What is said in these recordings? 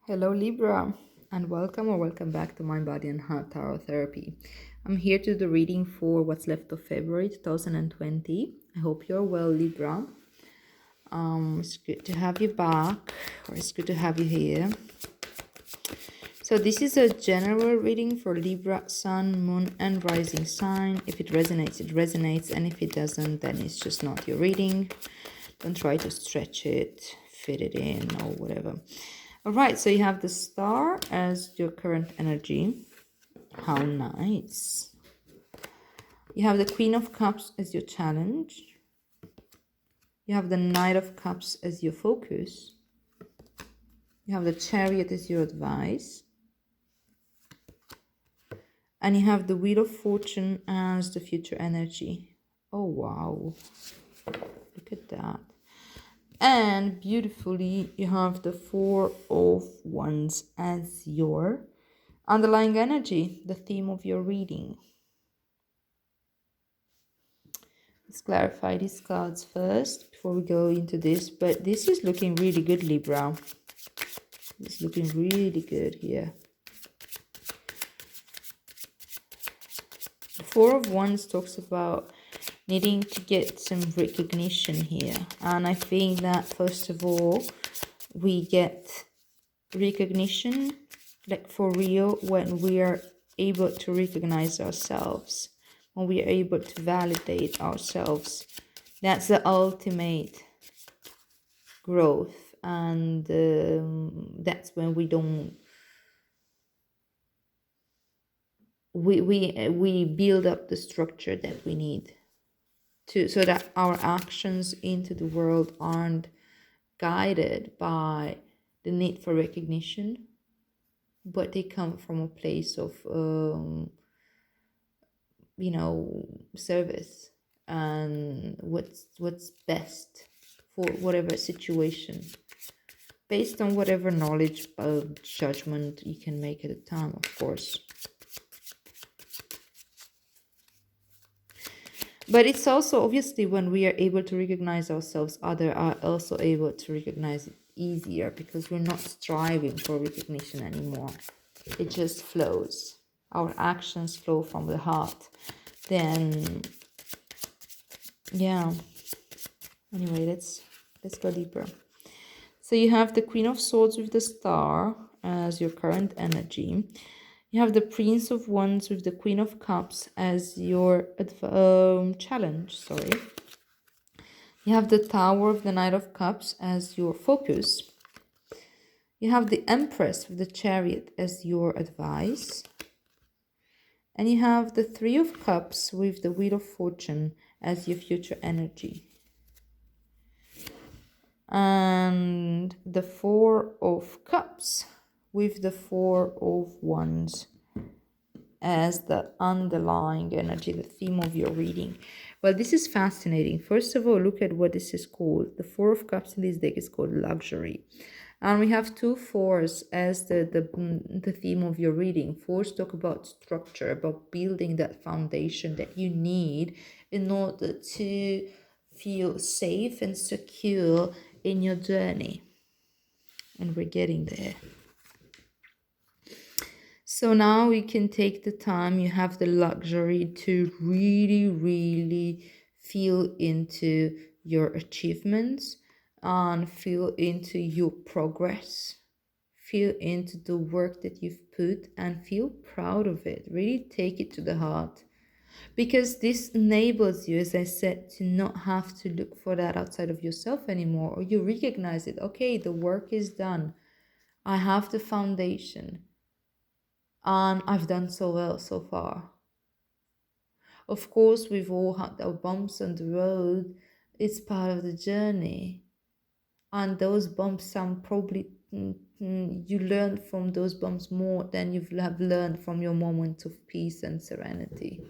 Hello, Libra, and welcome back to Mind, Body, and Heart Tarot Therapy. I'm here to do the reading for what's left of February 2020. I hope you're well, Libra. It's good to have you back, or it's good to have you here. So this is a general reading for Libra, Sun, Moon, and Rising sign. If it resonates, it resonates, and if it doesn't, then it's just not your reading. Don't try to stretch it, fit it in, or whatever. All right, so you have the star as your current energy. How nice. You have the Queen of Cups as your challenge. You have the Knight of Cups as your focus. You have the Chariot as your advice. And you have the Wheel of Fortune as the future energy. Oh, wow. Look at that. And beautifully, you have the Four of Wands as your underlying energy, the theme of your reading. Let's clarify these cards first before we go into this. But this is looking really good, Libra. It's looking really good here. The Four of Wands talks about needing to get some recognition here. And I think that, first of all, we get recognition, like for real, when we are able to recognize ourselves, when we are able to validate ourselves. That's the ultimate growth, and that's when we don't we build up the structure that we need to, so that our actions into the world aren't guided by the need for recognition, but they come from a place of service and what's best for whatever situation, based on whatever knowledge judgment you can make at the time, of course. But it's also, obviously, when we are able to recognize ourselves, others are also able to recognize it easier, because we're not striving for recognition anymore. It just flows. Our actions flow from the heart. Then, yeah. Anyway, let's go deeper. So you have the Queen of Swords with the Star as your current energy. You have the Prince of Wands with the Queen of Cups as your challenge. Sorry. You have the Tower of the Knight of Cups as your focus. You have the Empress with the Chariot as your advice. And you have the Three of Cups with the Wheel of Fortune as your future energy. And the Four of Cups with the Four of Wands as the underlying energy, the theme of your reading. Well, this is fascinating. First of all, look at what this is called. The Four of Cups in this deck is called luxury. And we have two fours as the theme of your reading. Fours talk about structure, about building that foundation that you need in order to feel safe and secure in your journey. And we're getting there. So now we can take the time. You have the luxury to really, really feel into your achievements and feel into your progress. Feel into the work that you've put and feel proud of it. Really take it to the heart. Because this enables you, as I said, to not have to look for that outside of yourself anymore. Or you recognize it. Okay, the work is done. I have the foundation. And I've done so well so far. Of course, we've all had our bumps on the road. It's part of the journey. And those bumps, you learn from those bumps more than you have learned from your moments of peace and serenity.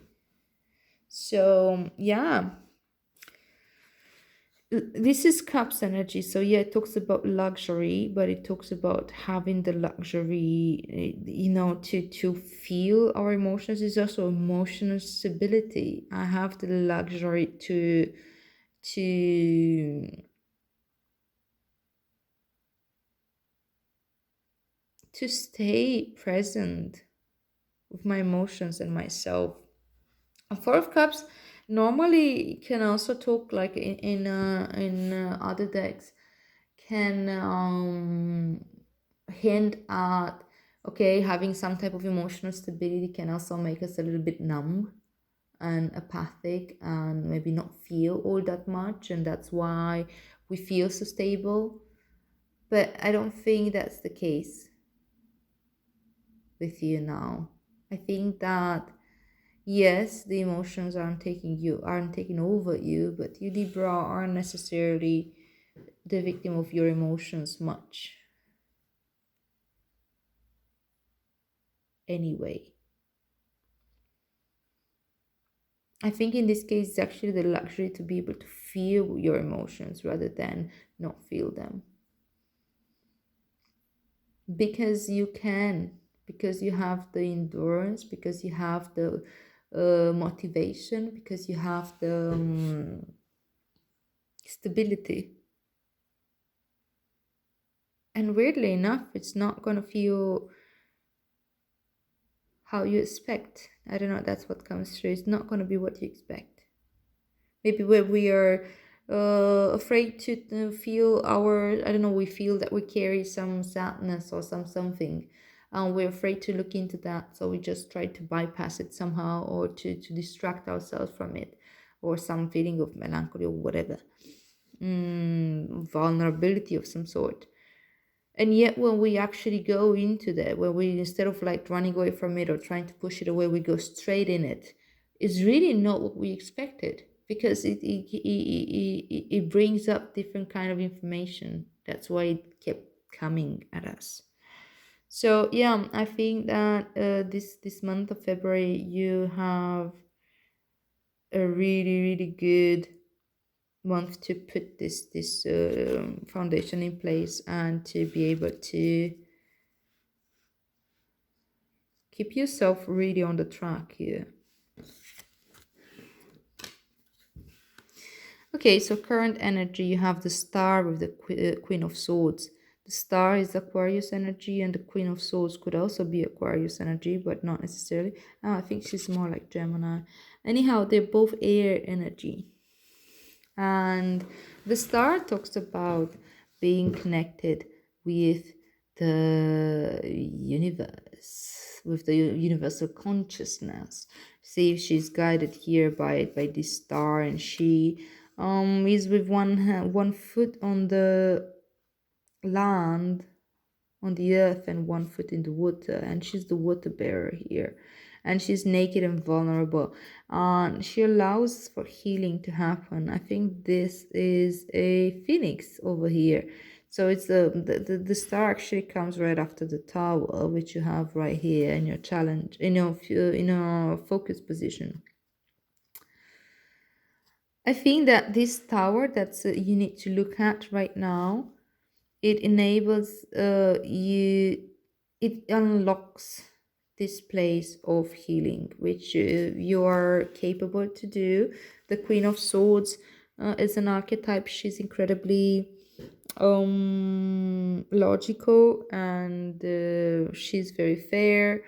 So, yeah. This is Cups energy. So, yeah, it talks about luxury, but it talks about having the luxury, to feel our emotions. Is also emotional stability. I have the luxury to to stay present with my emotions and myself. A Four of Cups normally can also talk like in other decks can hint at, okay, having some type of emotional stability can also make us a little bit numb and apathic and maybe not feel all that much, and that's why we feel so stable. But I don't think that's the case with you now. I think that yes, the emotions aren't taking over you, but you Libra aren't necessarily the victim of your emotions much anyway. I think in this case, it's actually the luxury to be able to feel your emotions rather than not feel them. Because you can, because you have the endurance, because you have the motivation, because you have the stability. And weirdly enough, it's not going to feel how you expect. I don't know, that's what comes through. It's not going to be what you expect. Maybe where we are afraid to feel our, I don't know, we feel that we carry some sadness or something, and we're afraid to look into that, so we just try to bypass it somehow, or to distract ourselves from it, or some feeling of melancholy or whatever, vulnerability of some sort. And yet when we actually go into that, when we, instead of like running away from it or trying to push it away, we go straight in it, it's really not what we expected, because it brings up different kind of information. That's why it kept coming at us. So yeah, I think that this month of February you have a really good month to put this foundation in place, and to be able to keep yourself really on the track here. Okay, so current energy, you have the Star with the Queen of Swords. The Star is Aquarius energy, and the Queen of Swords could also be Aquarius energy, but not necessarily. Oh, I think she's more like Gemini. Anyhow, they're both air energy. And the Star talks about being connected with the universe, with the universal consciousness. See if she's guided here by this star, and she is with one foot on the land, on the earth, and one foot in the water, and she's the water bearer here, and she's naked and vulnerable, and she allows for healing to happen. I think this is a phoenix over here. So it's the star actually comes right after the tower, which you have right here in your challenge, in your focus position. I think that this tower that's you need to look at right now, it enables you, it unlocks this place of healing, which you are capable to do. The Queen of Swords is an archetype. She's incredibly logical, and she's very fair,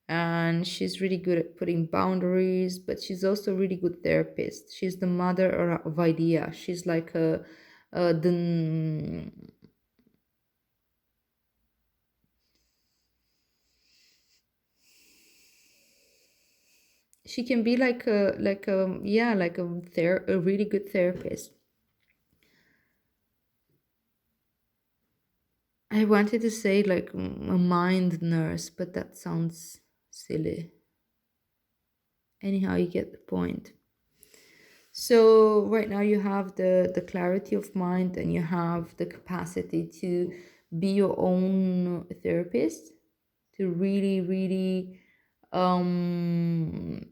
and she's really good at putting boundaries, but she's also a really good therapist. She's the mother of idea. She's like the, she can be like a yeah, like a really good therapist. I wanted to say like a mind nurse, but that sounds silly. Anyhow, you get the point. So right now you have the clarity of mind, and you have the capacity to be your own therapist, to really um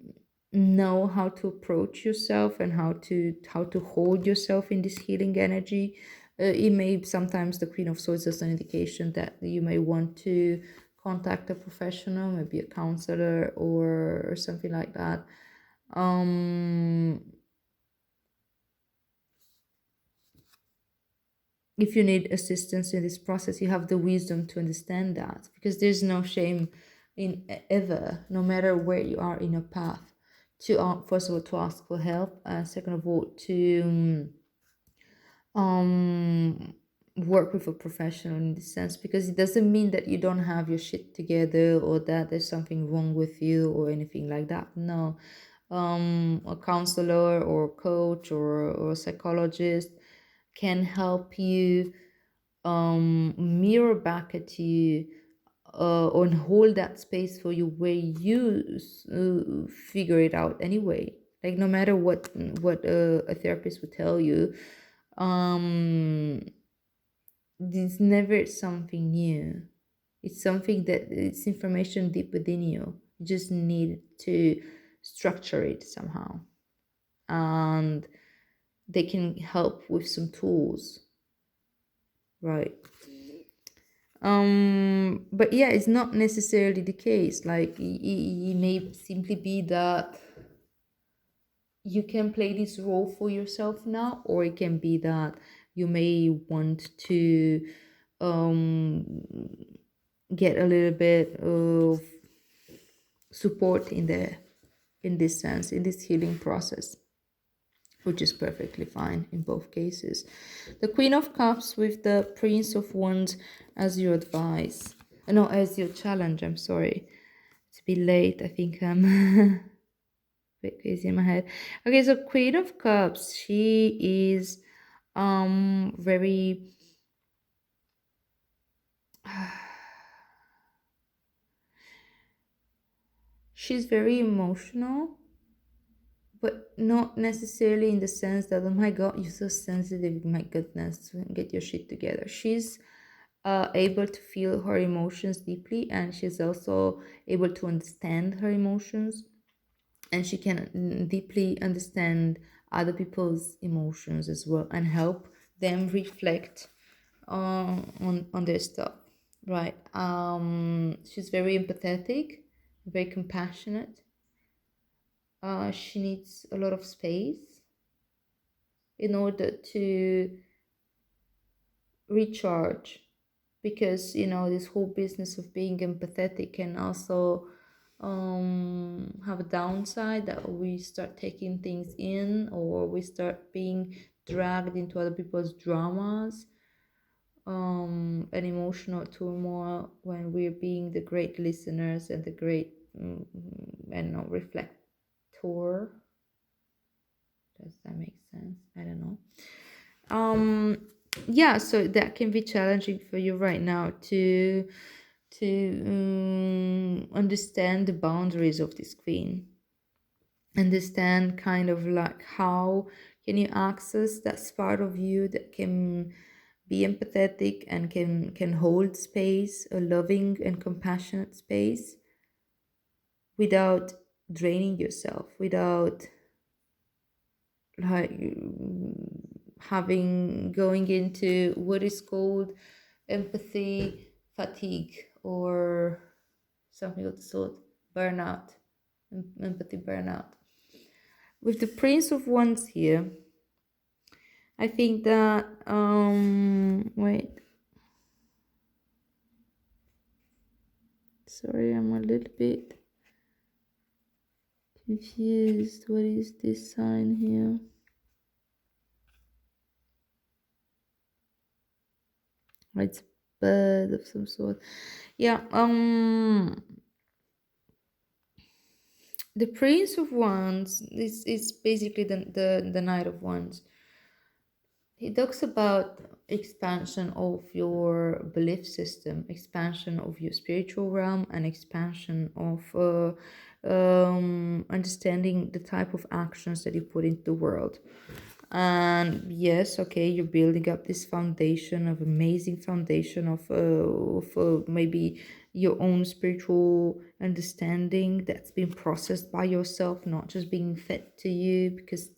know how to approach yourself, and how to hold yourself in this healing energy. It may sometimes, the Queen of Swords is an indication that you may want to contact a professional, maybe a counselor or something like that. um if you need assistance in this process, you have the wisdom to understand that, because there's no shame in ever, no matter where you are in your path, to first of all to ask for help, second of all to um work with a professional in this sense, because it doesn't mean that you don't have your shit together or that there's something wrong with you or anything like that. No, a counselor or coach or a psychologist can help you mirror back at you, and hold that space for you where you figure it out anyway. Like no matter what a therapist would tell you, um it's never something new. It's something that it's information deep within you. You just need to structure it somehow, and they can help with some tools, right? But yeah, it's not necessarily the case. Like it may simply be that you can play this role for yourself now, or it can be that you may want to um get a little bit of support in this sense, in this healing process, which is perfectly fine in both cases. The Queen of Cups with the Prince of Wands as your advice. No, as your challenge, I'm sorry. It's a bit late. I think I'm a bit crazy in my head. Okay, so Queen of Cups, she is very she's very emotional, but not necessarily in the sense that, oh my god, you're so sensitive, my goodness, get your shit together. She's able to feel her emotions deeply, and she's also able to understand her emotions, and she can deeply understand other people's emotions as well and help them reflect on their stuff, right? She's very empathetic, very compassionate. She needs a lot of space in order to recharge, because this whole business of being empathetic can also have a downside, that we start taking things in, or we start being dragged into other people's dramas and emotional turmoil, when we're being the great listeners and the great reflector. Does that make sense? I don't know. Yeah, so that can be challenging for you right now to understand the boundaries of this queen, understand kind of like how can you access that part of you that can be empathetic and can hold space, a loving and compassionate space, without draining yourself, without like going into what is called empathy fatigue, or something of the sort, burnout, empathy burnout. With the Prince of Wands here, I think that wait, sorry, I'm a little bit confused. What is this sign here? It's a bird of some sort. Yeah, the Prince of Wands is basically the Knight of Wands. He talks about expansion of your belief system, expansion of your spiritual realm, and expansion of understanding the type of actions that you put into the world. And yes, okay, you're building up this foundation of amazing foundation of maybe your own spiritual understanding that's been processed by yourself, not just being fed to you, because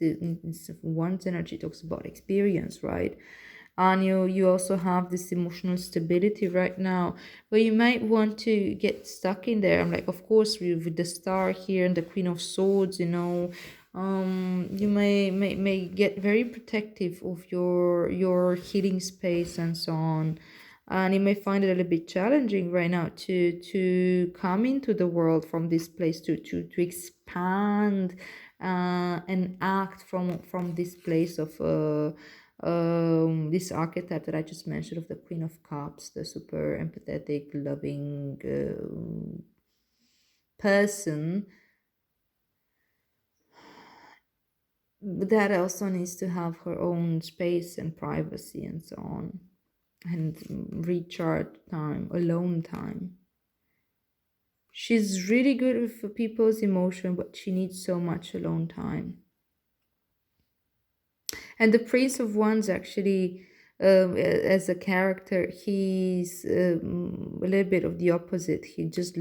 one's energy talks about experience, right? And you also have this emotional stability right now, where you might want to get stuck in there. I'm like, of course, with the Star here and the Queen of Swords, You may get very protective of your healing space and so on, and you may find it a little bit challenging right now to come into the world from this place, to expand and act from this place of this archetype that I just mentioned of the Queen of Cups, the super empathetic, loving person that also needs to have her own space and privacy and so on, and recharge time, alone time. She's really good with people's emotion, but she needs so much alone time. And the Prince of Wands actually, as a character, he's a little bit of the opposite. He just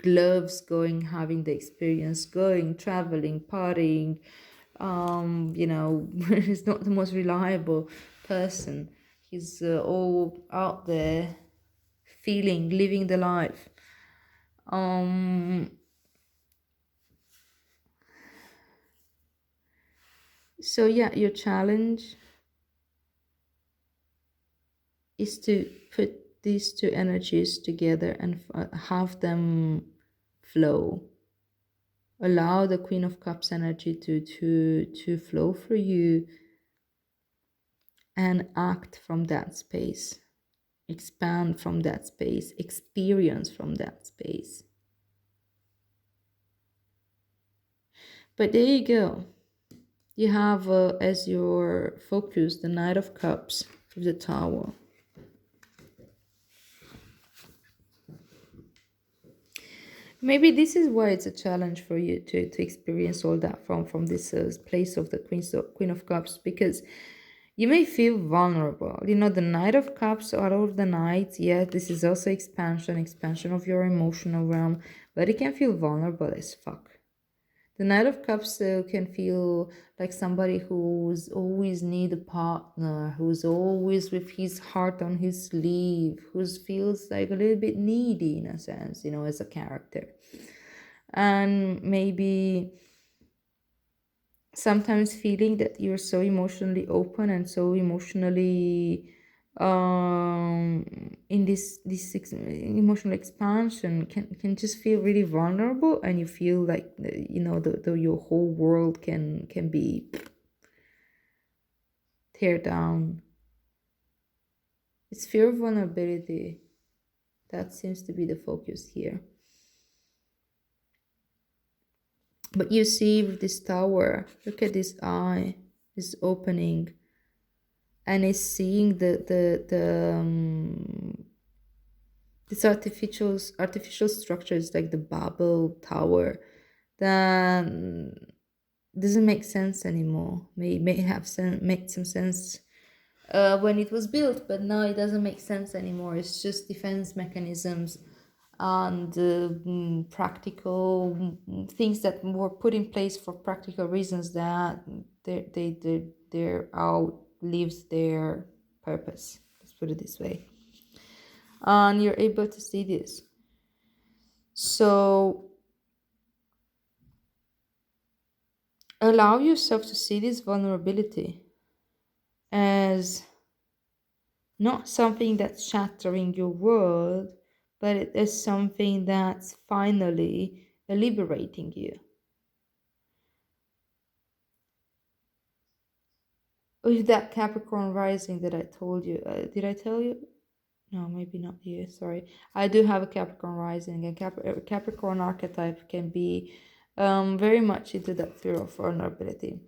loves going, having the experience, going, traveling, partying. He's not the most reliable person. He's all out there, feeling, living the life. So yeah, your challenge is to put these two energies together and have them flow. Allow the Queen of Cups energy to flow for you and act from that space. Expand from that space, experience from that space. But there you go. You have as your focus the Knight of Cups with the Tower. Maybe this is why it's a challenge for you to experience all that from this place of the Queen of Cups, because you may feel vulnerable. The Knight of Cups out of the Knights, yeah, this is also expansion of your emotional realm, but it can feel vulnerable as fuck. The Knight of Cups can feel like somebody who's always need a partner, who's always with his heart on his sleeve, who feels like a little bit needy in a sense, as a character. And maybe sometimes feeling that you're so emotionally open and so emotionally in this emotional expansion can just feel really vulnerable, and you feel like your whole world can be tear down. It's fear of vulnerability that seems to be the focus here. But you see with this Tower, look at this eye, this opening, and it's seeing these artificial structures like the Babel Tower that doesn't make sense anymore. May have made some sense when it was built, but now it doesn't make sense anymore. It's just defense mechanisms and practical things that were put in place for practical reasons that they're outlives their purpose. Let's put it this way. And you're able to see this. So allow yourself to see this vulnerability as not something that's shattering your world, but it is something that's finally liberating you. With that Capricorn rising that I told you, did I tell you? No, maybe not you, sorry. I do have a Capricorn rising, and Capricorn archetype can be very much into that fear of vulnerability.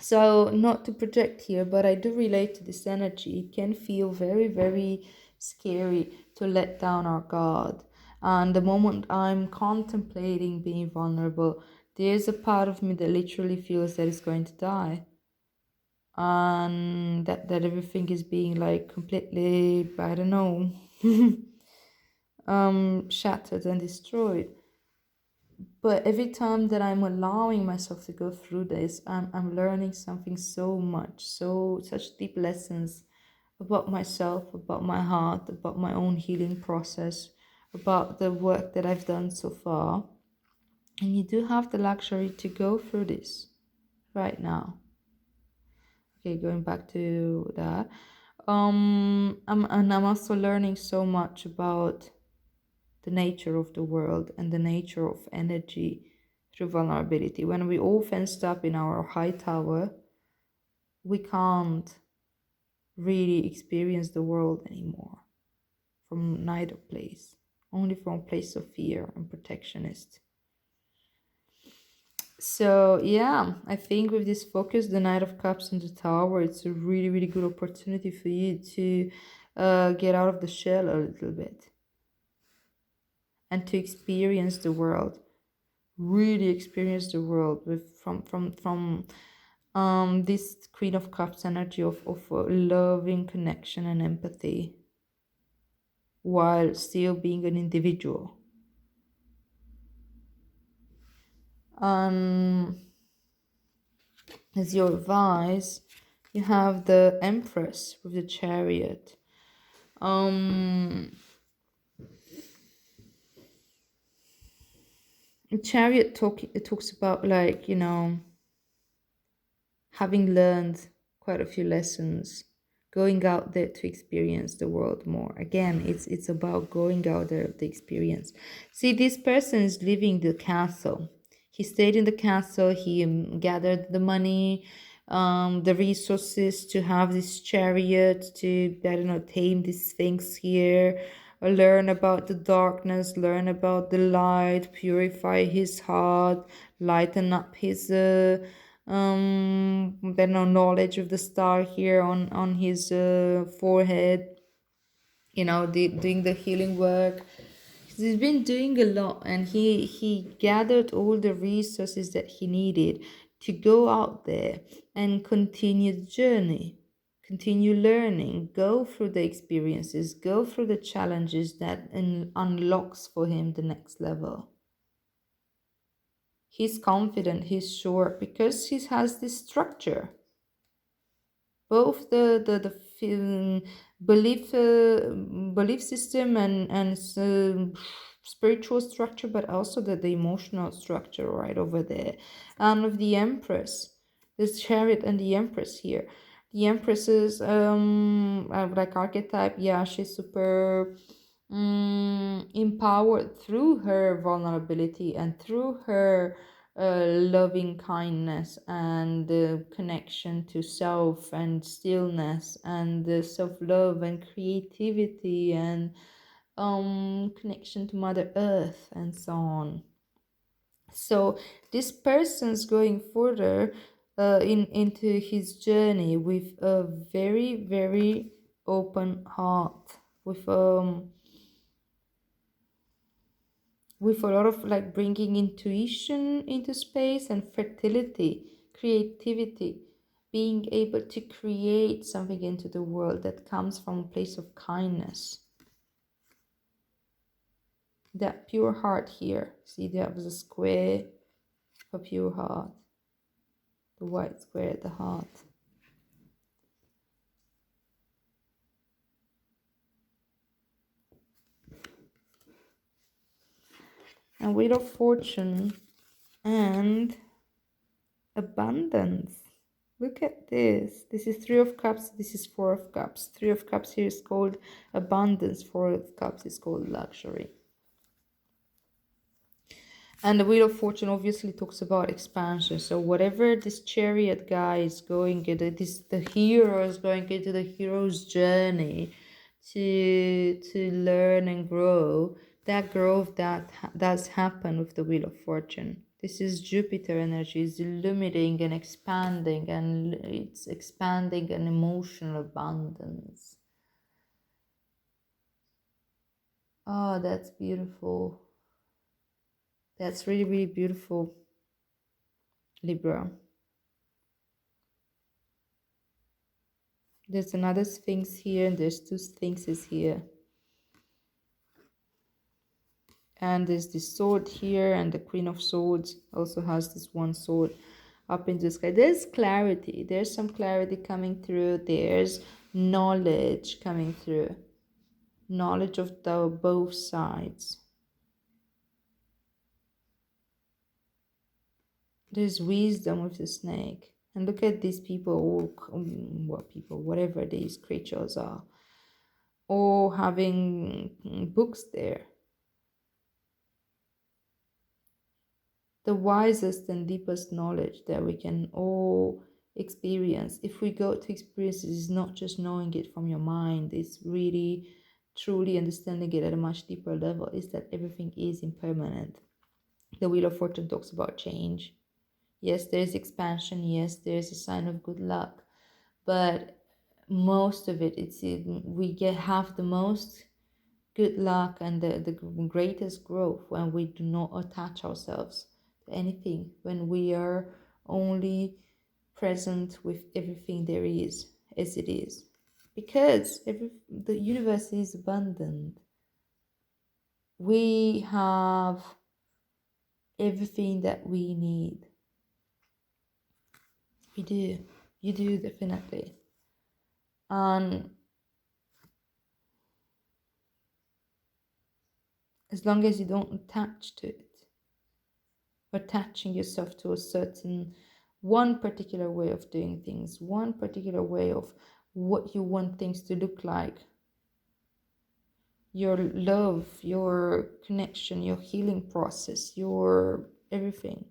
So not to project here, but I do relate to this energy. It can feel very, very scary to let down our guard. And the moment I'm contemplating being vulnerable, there's a part of me that literally feels that it's going to die. And that everything is being like completely, I don't know, shattered and destroyed. But every time that I'm allowing myself to go through this, I'm learning something so much, such deep lessons about myself, about my heart, about my own healing process, about the work that I've done so far. And you do have the luxury to go through this. right now. Okay, going back to that. I'm also learning so much about the nature of the world and the nature of energy through vulnerability. When we all fenced up in our high tower, we can't really experience the world anymore from neither place, only from a place of fear and protectionist. So yeah, I think with this focus, the Knight of Cups and the Tower, it's a really, really good opportunity for you to get out of the shell a little bit and to experience the world, really experience the world with from this Queen of Cups energy of loving connection and empathy while still being an individual. Um, as your advice, you have the Empress with the Chariot. Um, it talks about, like, having learned quite a few lessons, going out there to experience the world more. Again, it's about going out there to experience. See, this person is leaving the castle. He stayed in the castle. He gathered the money, the resources to have this chariot to, I don't know, tame these things here, learn about the darkness, learn about the light, purify his heart, lighten up his then no knowledge of the star here on his forehead, doing the healing work. He's been doing a lot, and he gathered all the resources that he needed to go out there and continue the journey, continue learning, go through the experiences, go through the challenges that unlocks for him the next level. He's confident, he's sure, because he has this structure, both the belief belief system and spiritual structure, but also the emotional structure right over there. And with the Empress, this Chariot and the Empress here, the Empress is like archetype. Yeah, she's super empowered through her vulnerability and through her loving kindness and the connection to self and stillness and the self-love and creativity and connection to Mother Earth and so on. So this person's going further into his journey with a very, very open heart, with a lot of, like, bringing intuition into space and fertility, creativity, being able to create something into the world that comes from a place of kindness. That pure heart here. See, there was a square, a pure heart, the white square at the heart. And Wheel of Fortune and abundance. Look at this. This is Three of Cups. This is Four of Cups. Three of Cups here is called abundance. Four of Cups is called luxury. And the Wheel of Fortune obviously talks about expansion. So whatever this Chariot guy is going into, the hero is going into the hero's journey to learn and grow. That growth does happen with the Wheel of Fortune. This is Jupiter energy, is illuminating and it's expanding an emotional abundance. Oh, that's beautiful. That's really, really beautiful, Libra. There's another Sphinx here, and there's two Sphinxes here. And there's this sword here, and the Queen of Swords also has this one sword up in the sky. There's clarity. There's some clarity coming through. There's knowledge coming through. Knowledge of both sides. There's wisdom with the snake. And look at these people, whatever these creatures are, all having books there. The wisest and deepest knowledge that we can all experience. If we go to experience, it's not just knowing it from your mind, it's really truly understanding it at a much deeper level, is that everything is impermanent. The Wheel of Fortune talks about change. Yes, there's expansion. Yes, there's a sign of good luck. But most of it, we have the most good luck and the greatest growth when we do not attach ourselves to anything, when we are only present with everything there is as it is. Because the universe is abundant. We have everything that we need. We do. You do, definitely. And as long as you don't attach to it, attaching yourself to a certain one particular way of doing things, one particular way of what you want things to look like, your love, your connection, your healing process, your everything.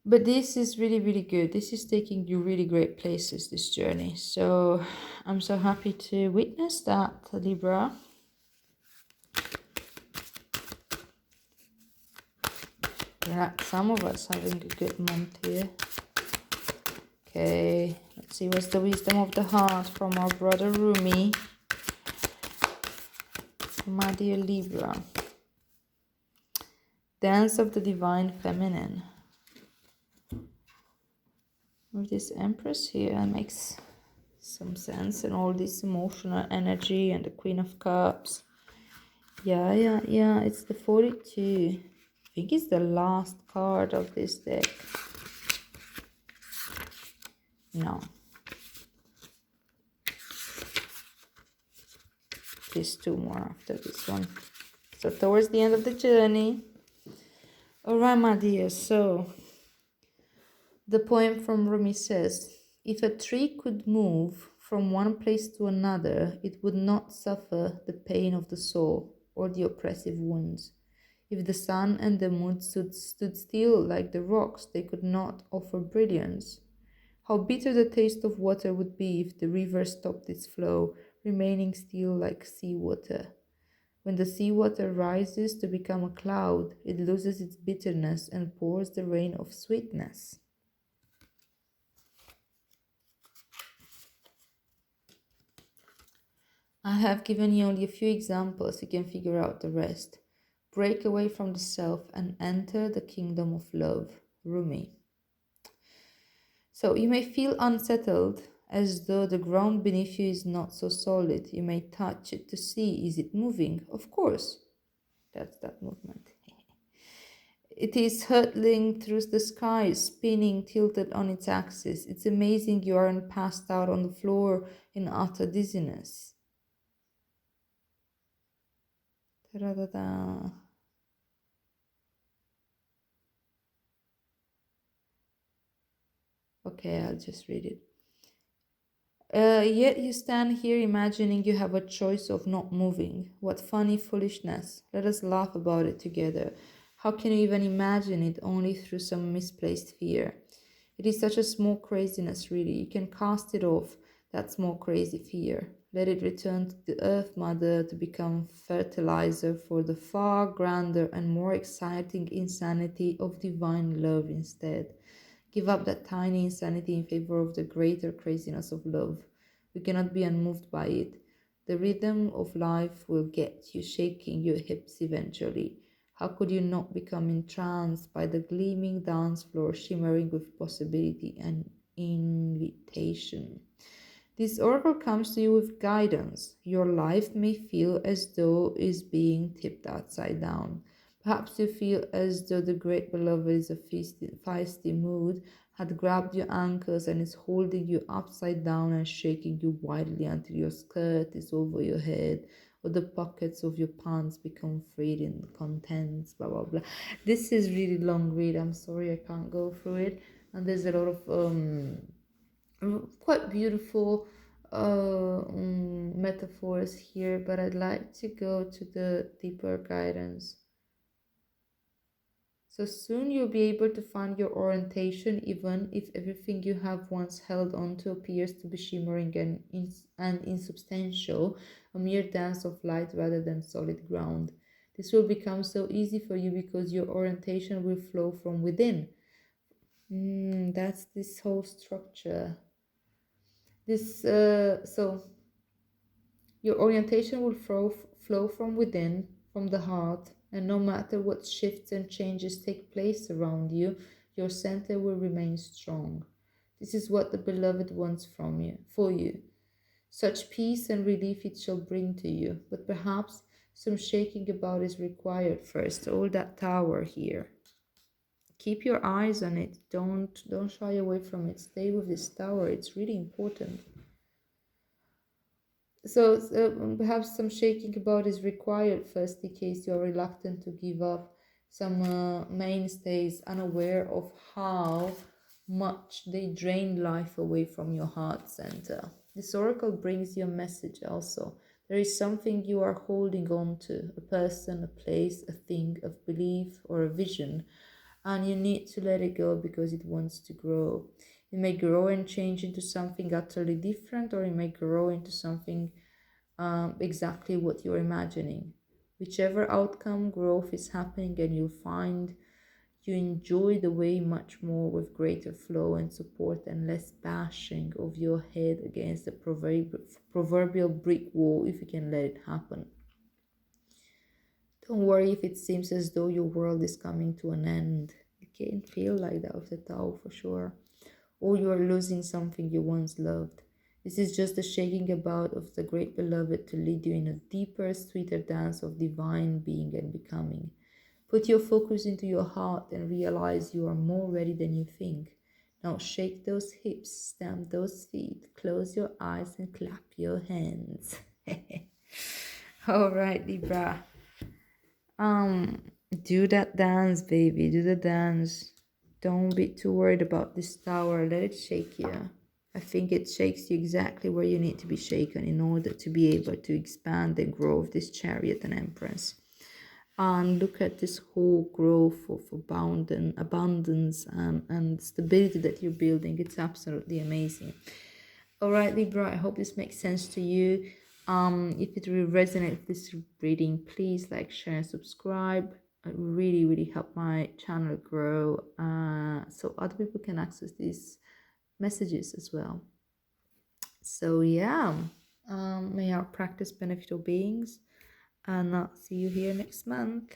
But this is really, really good. This is taking you really great places, this journey. So I'm so happy to witness that, Libra. Yeah, some of us having a good month here. Okay, let's see what's the wisdom of the heart from our brother Rumi. My dear Libra. Dance of the Divine Feminine. With this Empress here, it makes some sense, and all this emotional energy and the Queen of Cups. Yeah, it's the 42. I think it's the last card of this deck. No. There's two more after this one. So towards the end of the journey. Alright, my dear, so the poem from Rumi says, if a tree could move from one place to another, it would not suffer the pain of the soul or the oppressive wounds. If the sun and the moon stood still like the rocks, they could not offer brilliance. How bitter the taste of water would be if the river stopped its flow, remaining still like seawater. When the seawater rises to become a cloud, it loses its bitterness and pours the rain of sweetness. I have given you only a few examples, you can figure out the rest. Break away from the self and enter the kingdom of love. Rumi. So you may feel unsettled, as though the ground beneath you is not so solid. You may touch it to see, is it moving? Of course, that's that movement. It is hurtling through the sky, spinning, tilted on its axis. It's amazing you aren't passed out on the floor in utter dizziness. Ta-da-da-da. Okay, I'll just read it. Yet you stand here imagining you have a choice of not moving. What funny foolishness. Let us laugh about it together. How can you even imagine it only through some misplaced fear? It is such a small craziness, really. You can cast it off, that small crazy fear. Let it return to the Earth Mother to become fertilizer for the far grander and more exciting insanity of divine love instead. Give up that tiny insanity in favor of the greater craziness of love. We cannot be unmoved by it. The rhythm of life will get you shaking your hips eventually. How could you not become entranced by the gleaming dance floor shimmering with possibility and invitation? This oracle comes to you with guidance. Your life may feel as though it is being tipped upside down. Perhaps you feel as though the great beloved is a feisty mood, had grabbed your ankles and is holding you upside down and shaking you wildly until your skirt is over your head, or the pockets of your pants become freed in the contents, blah blah blah. This is really long read. I'm sorry I can't go through it. And there's a lot of quite beautiful metaphors here, but I'd like to go to the deeper guidance. So soon you'll be able to find your orientation, even if everything you have once held on to appears to be shimmering and insubstantial, a mere dance of light rather than solid ground. This will become so easy for you because your orientation will flow from within. That's this whole structure. So your orientation will flow from within, from the heart, and no matter what shifts and changes take place around you, your center will remain strong. This is what the beloved wants from you, for you. Such peace and relief it shall bring to you, but perhaps some shaking about is required first. All that tower here. Keep your eyes on it. Don't shy away from it. Stay with this tower. It's really important. So perhaps some shaking about is required first in case you're reluctant to give up some mainstays, unaware of how much they drain life away from your heart center. This oracle brings you a message also. There is something you are holding on to, a person, a place, a thing of belief, or a vision, and you need to let it go because it wants to grow. It may grow and change into something utterly different, or it may grow into something exactly what you're imagining. Whichever outcome, growth is happening, and you'll find you enjoy the way much more with greater flow and support and less bashing of your head against the proverbial brick wall if you can let it happen. Don't worry if it seems as though your world is coming to an end. It can feel like that with the Tao for sure. Or you are losing something you once loved. This is just the shaking about of the great beloved to lead you in a deeper, sweeter dance of divine being and becoming. Put your focus into your heart and realize you are more ready than you think. Now shake those hips, stamp those feet, close your eyes and clap your hands. All right, Libra. Um, do that dance, baby. Do the dance. Don't be too worried about this tower. Let it shake you. I think it shakes you exactly where you need to be shaken in order to be able to expand and grow with this chariot and empress. And look at this whole growth of abundance and stability that you're building. It's absolutely amazing. All right, Libra, I hope this makes sense to you. If it really resonates with this reading, please like, share, and subscribe. It really, really help my channel grow so other people can access these messages as well. So yeah, may our practice benefit all beings, and I'll see you here next month.